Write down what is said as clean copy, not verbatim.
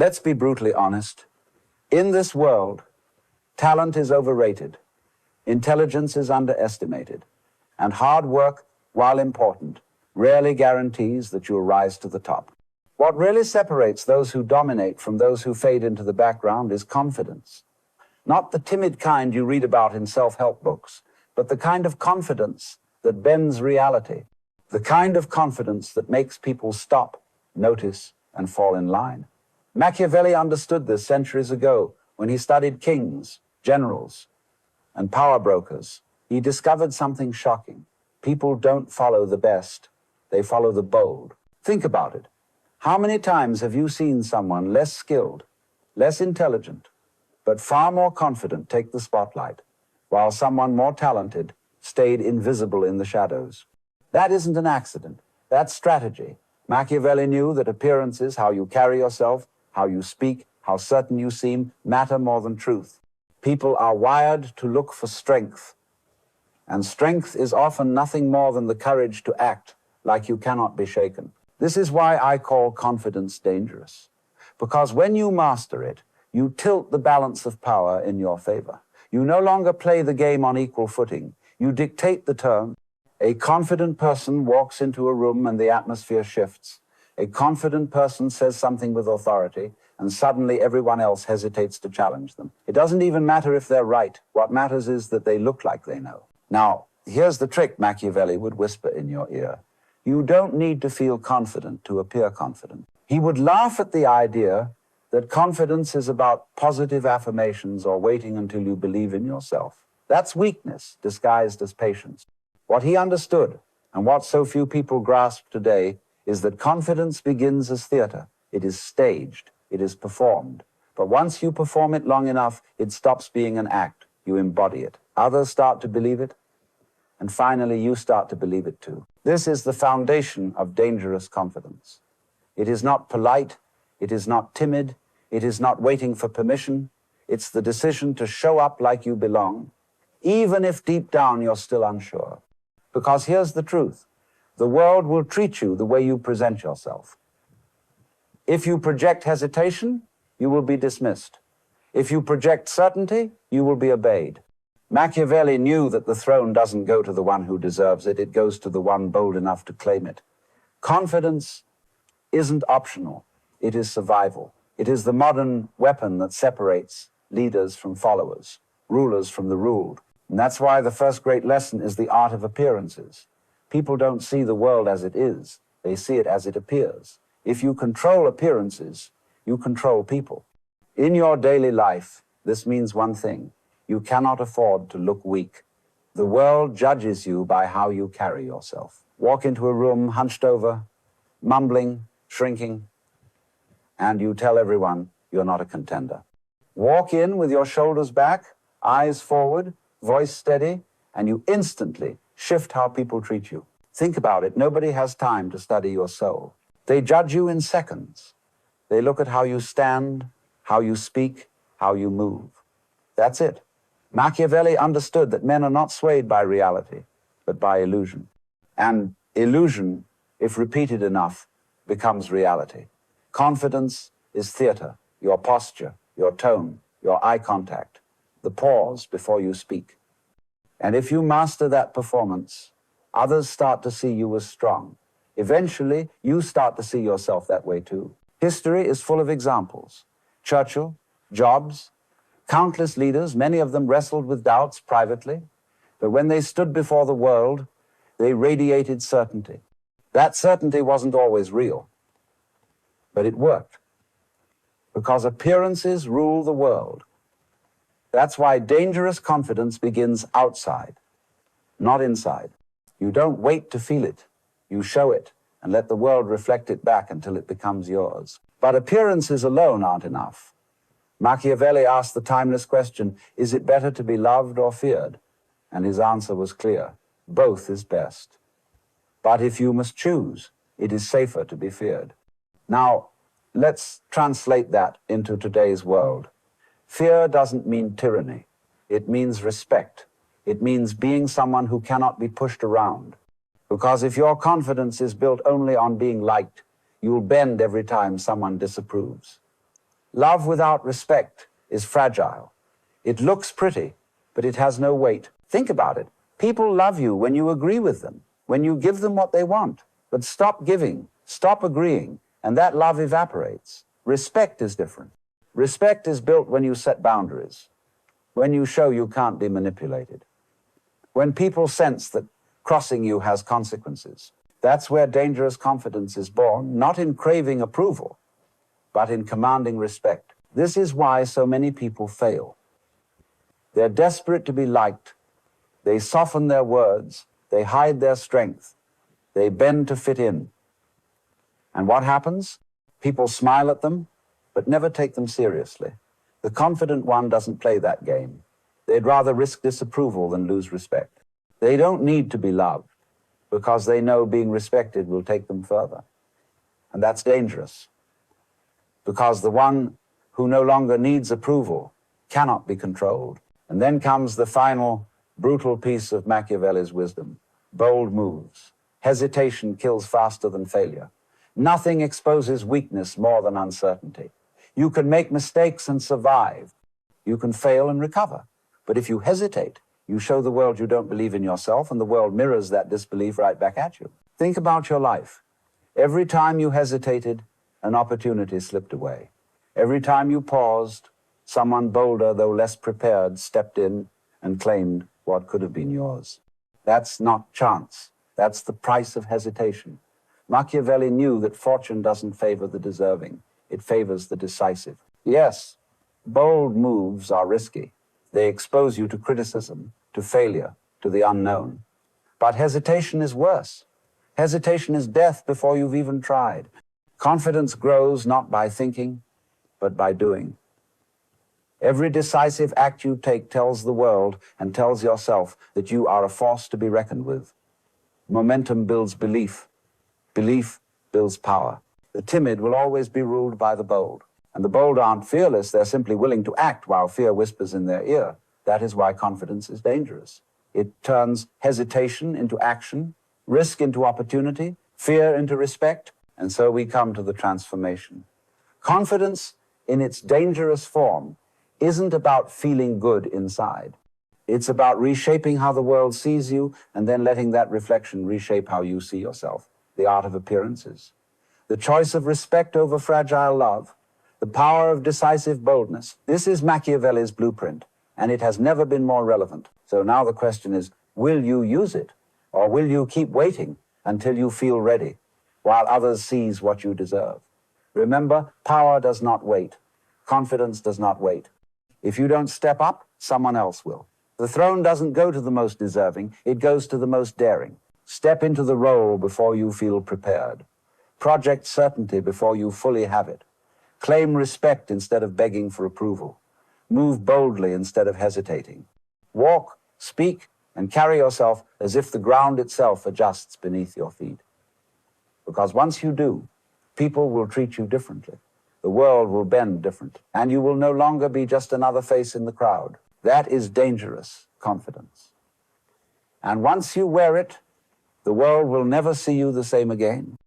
Let's be brutally honest. In this world, talent is overrated, intelligence is underestimated, and hard work, while important, rarely guarantees that you'll rise to the top. What really separates those who dominate from those who fade into the background is confidence. Not the timid kind you read about in self-help books, but the kind of confidence that bends reality, the kind of confidence that makes people stop, notice, and fall in line. Machiavelli understood this centuries ago when he studied kings, generals, and power brokers. He discovered something shocking. People don't follow the best, they follow the bold. Think about it. How many times have you seen someone less skilled, less intelligent, but far more confident take the spotlight, while someone more talented stayed invisible in the shadows? That isn't an accident. That's strategy. Machiavelli knew that appearances, how you carry yourself, how you speak, how certain you seem, matter more than truth. People are wired to look for strength, and strength is often nothing more than the courage to act like you cannot be shaken. This is why I call confidence dangerous, because when you master it, you tilt the balance of power in your favor. You no longer play the game on equal footing. You dictate the terms. A confident person walks into a room and the atmosphere shifts. A confident person says something with authority, and suddenly everyone else hesitates to challenge them. It doesn't even matter if they're right. What matters is that they look like they know. Now, here's the trick Machiavelli would whisper in your ear. You don't need to feel confident to appear confident. He would laugh at the idea that confidence is about positive affirmations or waiting until you believe in yourself. That's weakness disguised as patience. What he understood, and what so few people grasp today, is that confidence begins as theater. It is staged, it is performed. But once you perform it long enough, it stops being an act. You embody it. Others start to believe it, and finally you start to believe it too. This is the foundation of dangerous confidence. It is not polite, it is not timid, it is not waiting for permission. It's the decision to show up like you belong, even if deep down you're still unsure. Because here's the truth. The world will treat you the way you present yourself. If you project hesitation, you will be dismissed. If you project certainty, you will be obeyed. Machiavelli knew that the throne doesn't go to the one who deserves it, it goes to the one bold enough to claim it. Confidence isn't optional, it is survival. It is the modern weapon that separates leaders from followers, rulers from the ruled. And that's why the first great lesson is the art of appearances. People don't see the world as it is, they see it as it appears. If you control appearances, you control people. In your daily life, this means one thing. You cannot afford to look weak. The world judges you by how you carry yourself. Walk into a room hunched over, mumbling, shrinking, and you tell everyone you're not a contender. Walk in with your shoulders back, eyes forward, voice steady, and you instantly shift how people treat you. Think about it. Nobody has time to study your soul. They judge you in seconds. They look at how you stand, how you speak, how you move. That's it. Machiavelli understood that men are not swayed by reality, but by illusion. And illusion, if repeated enough, becomes reality. Confidence is theater, your posture, your tone, your eye contact, the pause before you speak. And if you master that performance, others start to see you as strong. Eventually, you start to see yourself that way too. History is full of examples. Churchill, Jobs, countless leaders, many of them wrestled with doubts privately, but when they stood before the world, they radiated certainty. That certainty wasn't always real, but it worked, because appearances rule the world. That's why dangerous confidence begins outside, not inside. You don't wait to feel it. You show it and let the world reflect it back until it becomes yours. But appearances alone aren't enough. Machiavelli asked the timeless question, is it better to be loved or feared? And his answer was clear, both is best. But if you must choose, it is safer to be feared. Now, let's translate that into today's world. Fear doesn't mean tyranny. It means respect. It means being someone who cannot be pushed around. Because if your confidence is built only on being liked, you'll bend every time someone disapproves. Love without respect is fragile. It looks pretty, but it has no weight. Think about it. People love you when you agree with them, when you give them what they want. But stop giving, stop agreeing, and that love evaporates. Respect is different. Respect is built when you set boundaries, when you show you can't be manipulated, when people sense that crossing you has consequences. That's where dangerous confidence is born, not in craving approval, but in commanding respect. This is why so many people fail. They're desperate to be liked. They soften their words. They hide their strength. They bend to fit in. And what happens? People smile at them, but never take them seriously. The confident one doesn't play that game. They'd rather risk disapproval than lose respect. They don't need to be loved because they know being respected will take them further. And that's dangerous because the one who no longer needs approval cannot be controlled. And then comes the final brutal piece of Machiavelli's wisdom: bold moves. Hesitation kills faster than failure. Nothing exposes weakness more than uncertainty. You can make mistakes and survive. You can fail and recover. But if you hesitate, you show the world you don't believe in yourself, and the world mirrors that disbelief right back at you. Think about your life. Every time you hesitated, an opportunity slipped away. Every time you paused, someone bolder, though less prepared, stepped in and claimed what could have been yours. That's not chance. That's the price of hesitation. Machiavelli knew that fortune doesn't favor the deserving. It favors the decisive. Yes, bold moves are risky. They expose you to criticism, to failure, to the unknown. But hesitation is worse. Hesitation is death before you've even tried. Confidence grows not by thinking, but by doing. Every decisive act you take tells the world and tells yourself that you are a force to be reckoned with. Momentum builds belief. Belief builds power. The timid will always be ruled by the bold. And the bold aren't fearless, they're simply willing to act while fear whispers in their ear. That is why confidence is dangerous. It turns hesitation into action, risk into opportunity, fear into respect, and so we come to the transformation. Confidence in its dangerous form isn't about feeling good inside. It's about reshaping how the world sees you and then letting that reflection reshape how you see yourself. The art of appearances. The choice of respect over fragile love. The power of decisive boldness. This is Machiavelli's blueprint, and it has never been more relevant. So now the question is, will you use it? Or will you keep waiting until you feel ready, while others seize what you deserve? Remember, power does not wait. Confidence does not wait. If you don't step up, someone else will. The throne doesn't go to the most deserving, it goes to the most daring. Step into the role before you feel prepared. Project certainty before you fully have it. Claim respect instead of begging for approval. Move boldly instead of hesitating. Walk, speak, and carry yourself as if the ground itself adjusts beneath your feet. Because once you do, people will treat you differently. The world will bend different, and you will no longer be just another face in the crowd. That is dangerous confidence. And once you wear it, the world will never see you the same again.